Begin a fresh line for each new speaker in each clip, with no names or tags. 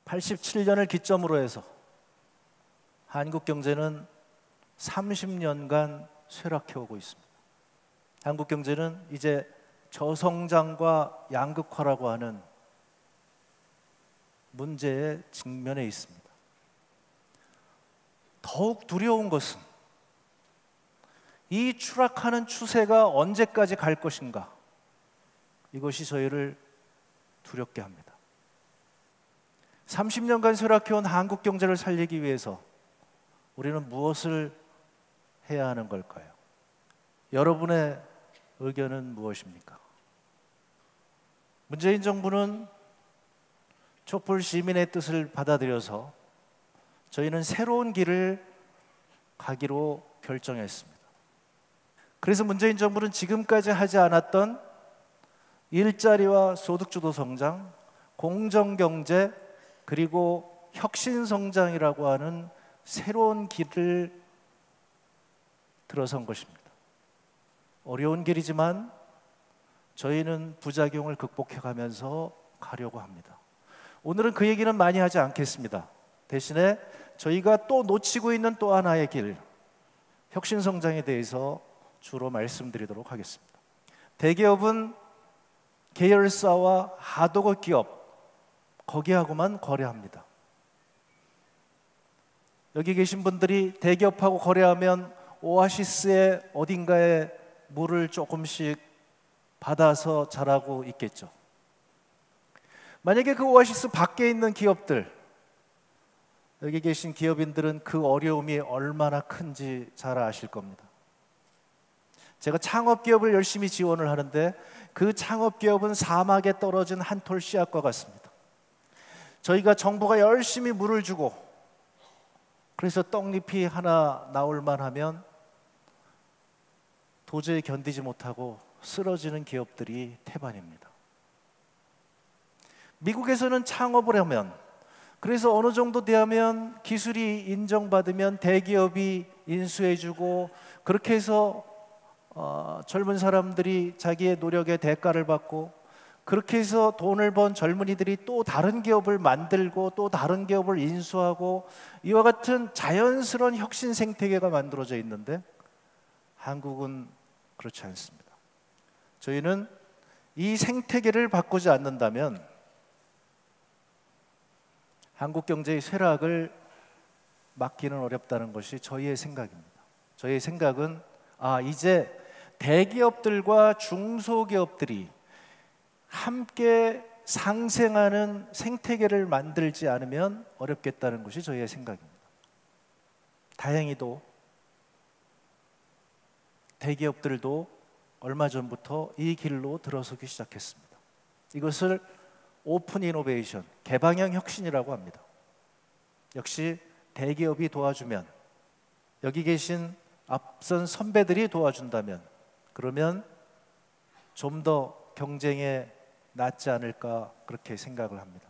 87년을 기점으로 해서 한국 경제는 30년간 쇠락해 오고 있습니다. 한국 경제는 이제 저성장과 양극화라고 하는 문제에 직면해 있습니다. 더욱 두려운 것은 이 추락하는 추세가 언제까지 갈 것인가, 이것이 저희를 두렵게 합니다. 30년간 쇠락해온 한국 경제를 살리기 위해서 우리는 무엇을 해야 하는 걸까요? 여러분의 의견은 무엇입니까? 문재인 정부는 촛불 시민의 뜻을 받아들여서 저희는 새로운 길을 가기로 결정했습니다. 그래서 문재인 정부는 지금까지 하지 않았던 일자리와 소득주도 성장, 공정경제, 그리고 혁신성장이라고 하는 새로운 길을 들어선 것입니다. 어려운 길이지만 저희는 부작용을 극복해가면서 가려고 합니다. 오늘은 그 얘기는 많이 하지 않겠습니다. 대신에 저희가 또 놓치고 있는 또 하나의 길, 혁신성장에 대해서 주로 말씀드리도록 하겠습니다. 대기업은 계열사와 하도급 기업, 거기하고만 거래합니다. 여기 계신 분들이 대기업하고 거래하면 오아시스의 어딘가에 물을 조금씩 받아서 자라고 있겠죠. 만약에 그 오아시스 밖에 있는 기업들, 여기 계신 기업인들은 그 어려움이 얼마나 큰지 잘 아실 겁니다. 제가 창업기업을 열심히 지원을 하는데 그 창업기업은 사막에 떨어진 한 톨 씨앗과 같습니다. 저희가 정부가 열심히 물을 주고 그래서 떡잎이 하나 나올만 하면 도저히 견디지 못하고 쓰러지는 기업들이 태반입니다. 미국에서는 창업을 하면, 그래서 어느 정도 되면 기술이 인정받으면 대기업이 인수해주고, 그렇게 해서 젊은 사람들이 자기의 노력의 대가를 받고, 그렇게 해서 돈을 번 젊은이들이 또 다른 기업을 만들고 또 다른 기업을 인수하고, 이와 같은 자연스러운 혁신 생태계가 만들어져 있는데 한국은 그렇지 않습니다. 저희는 이 생태계를 바꾸지 않는다면 한국 경제의 쇠락을 막기는 어렵다는 것이 저희의 생각입니다. 저희의 생각은 이제 대기업들과 중소기업들이 함께 상생하는 생태계를 만들지 않으면 어렵겠다는 것이 저희의 생각입니다. 다행히도 대기업들도 얼마 전부터 이 길로 들어서기 시작했습니다. 이것을 오픈 이노베이션, 개방형 혁신이라고 합니다. 역시 대기업이 도와주면, 여기 계신 앞선 선배들이 도와준다면, 그러면 좀 더 경쟁에 낫지 않을까, 그렇게 생각을 합니다.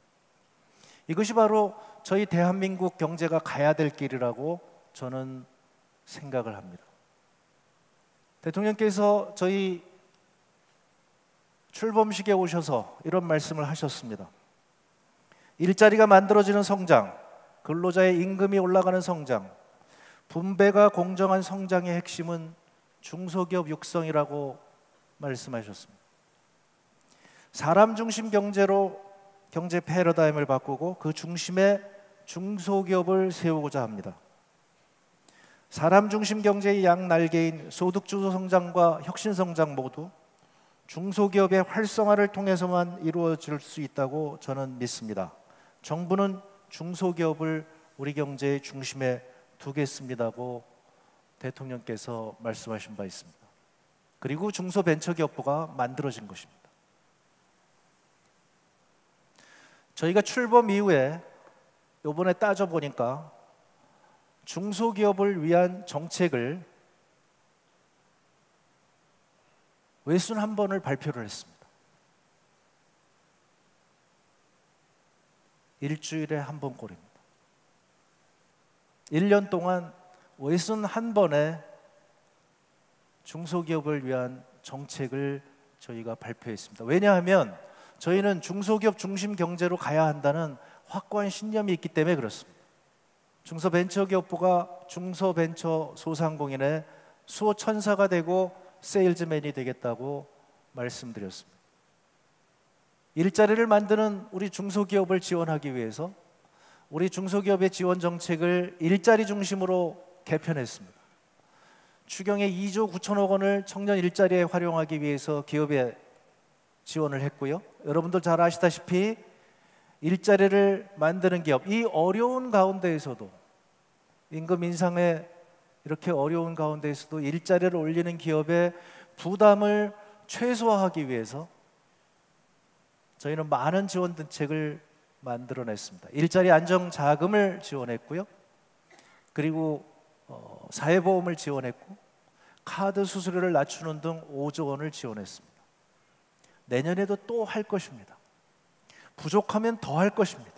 이것이 바로 저희 대한민국 경제가 가야 될 길이라고 저는 생각을 합니다. 대통령께서 저희 출범식에 오셔서 이런 말씀을 하셨습니다. 일자리가 만들어지는 성장, 근로자의 임금이 올라가는 성장, 분배가 공정한 성장의 핵심은 중소기업 육성이라고 말씀하셨습니다. 사람 중심 경제로 경제 패러다임을 바꾸고 그 중심에 중소기업을 세우고자 합니다. 사람 중심 경제의 양날개인 소득주도 성장과 혁신성장 모두 중소기업의 활성화를 통해서만 이루어질 수 있다고 저는 믿습니다. 정부는 중소기업을 우리 경제의 중심에 두겠습니다고 대통령께서 말씀하신 바 있습니다. 그리고 중소벤처기업부가 만들어진 것입니다. 저희가 출범 이후에 이번에 따져보니까 중소기업을 위한 정책을 61번을 발표를 했습니다. 일주일에 한 번 꼴입니다. 1년 동안 61번의 중소기업을 위한 정책을 저희가 발표했습니다. 왜냐하면 저희는 중소기업 중심 경제로 가야 한다는 확고한 신념이 있기 때문에 그렇습니다. 중소벤처기업부가 중소벤처소상공인의 수호천사가 되고 세일즈맨이 되겠다고 말씀드렸습니다. 일자리를 만드는 우리 중소기업을 지원하기 위해서 우리 중소기업의 지원 정책을 일자리 중심으로 개편했습니다. 추경의 2조 9천억 원을 청년 일자리에 활용하기 위해서 기업에 지원을 했고요. 여러분들 잘 아시다시피 일자리를 만드는 기업, 이 어려운 가운데에서도 임금 인상에 이렇게 어려운 가운데에서도 일자리를 올리는 기업의 부담을 최소화하기 위해서 저희는 많은 지원 대책을 만들어냈습니다. 일자리 안정 자금을 지원했고요. 그리고 사회보험을 지원했고 카드 수수료를 낮추는 등 5조 원을 지원했습니다. 내년에도 또 할 것입니다. 부족하면 더 할 것입니다.